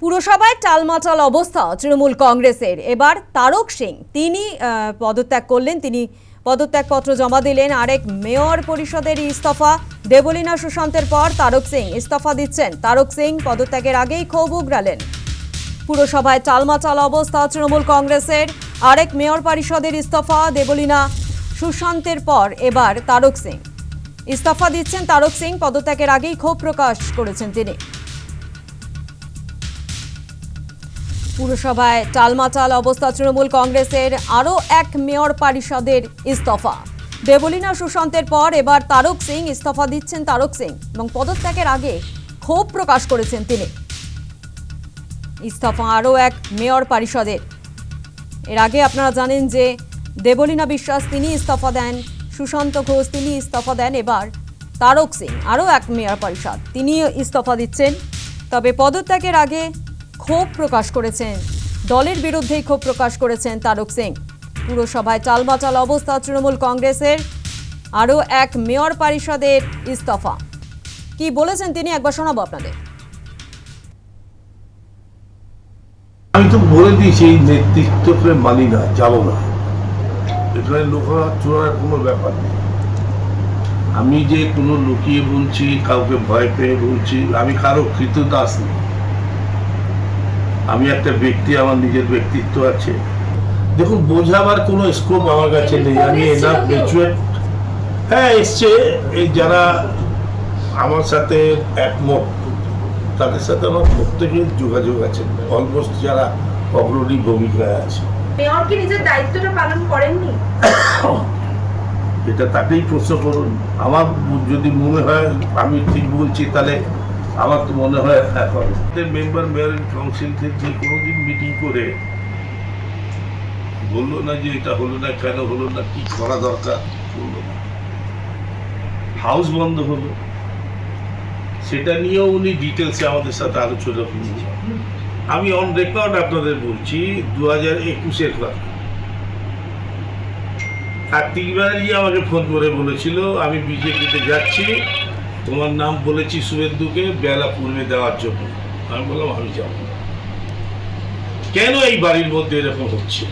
পুরসভায় টালমাটাল অবস্থা তৃণমূল কংগ্রেসের। এবার তারক সিং তিনি পদত্যাগ করলেন, তিনি পদত্যাগপত্র জমা দিলেন। আরেক মেয়র পরিষদের ইস্তফা দেবলীনা সুশান্তের পর তারক সিং ইস্তফা দিচ্ছেন। তারক সিং পদত্যাগের আগেই ক্ষোভ উগরালেন। পুরসভায় টালমাটাল অবস্থা তৃণমূল কংগ্রেসের। আরেক মেয়র পরিষদের ইস্তফা দেবলীনা সুশান্তের পর এবার তারক সিং ইস্তফা দিচ্ছেন। তারক সিং পদত্যাগের আগেই ক্ষোভ প্রকাশ করেছেন তিনি। পুরসভায় টালমাটাল অবস্থা তৃণমূল কংগ্রেসের। আরও এক মেয়র পরিষদের ইস্তফা দেবলীনা সুশান্তের পর এবার তারক সিং ইস্তফা দিচ্ছেন। তারক সিং এবং পদত্যাগের আগে ক্ষোভ প্রকাশ করেছেন তিনি। ইস্তফা আরও এক মেয়র পরিষদের। এর আগে আপনারা জানেন যে দেবলীনা বিশ্বাস তিনি ইস্তফা দেন, সুশান্ত ঘোষ তিনি ইস্তফা দেন। এবার তারক সিং আরও এক মেয়র পরিষদ তিনি ইস্তফা দিচ্ছেন। তবে পদত্যাগের আগে ক্ষোভ প্রকাশ করেছেন, দলের বিরুদ্ধেই ক্ষোভ প্রকাশ করেছেন তারক সিং। পুরসভায় টালমাটাল অবস্থা তৃণমূল কংগ্রেসের। আরও এক মেয়র পরিষদের ইস্তফা। কি বলেছেন তিনি একবার শোনাবো আপনাদের। আমি তো বলে দিয়েছি এই নেতৃত্বকে মানি না, যাবো না। এখানে লোকেরা চোরার কোনো ব্যাপার নেই। আমি যে কোনো লুকিয়ে বলছি, কাউকে ভয় পেয়ে বলছি, আমি কারো কৃতদাস নেই। আমি একটা ব্যক্তি, আমার নিজের ব্যক্তিত্ব আছে। দেখুন, বোঝাবার কোনো স্কোপ আমার কাছে নেই। আমি এনাফ ম্যাচুয়ার। হ্যাঁ, এসছে এই যারা আমার সাথে একমত, তাদের সাথে আমার প্রত্যেকের যোগাযোগ আছে। অলমোস্ট যারা অগ্রণী ভূমিকায় আছে। মেয়র কি নিজের দায়িত্বটা পালন করেননি? এটা তাকেই প্রশ্ন করুন। আমার যদি মনে হয় আমি ঠিক বলছি, তাহলে আমার তো মনে হয় এখন মেম্বার মেয়র কাউন্সিলদের যে কোনোদিন মিটিং করে বললো না যে এটা হলো না, কেন হলো না, কি করা দরকার, বললো না। হাউস বন্ধ হলো, সেটা নিয়েও উনি ডিটেলসে আমাদের সাথে আলোচনা করলেন। আমি অন রেকর্ড আপনাদের বলছি 2021-এর কথা। কার্তিক ব্যানার্জি আমাকে ফোন করে বলেছিল আমি বিজেপিতে যাচ্ছি, তোমার নাম বলেছি শুভেন্দুকে বেলা পূর্বে দেওয়ার জন্য। আমি বললাম আমি যাব না। কেন এই বাড়ির মধ্যে এরকম হচ্ছে?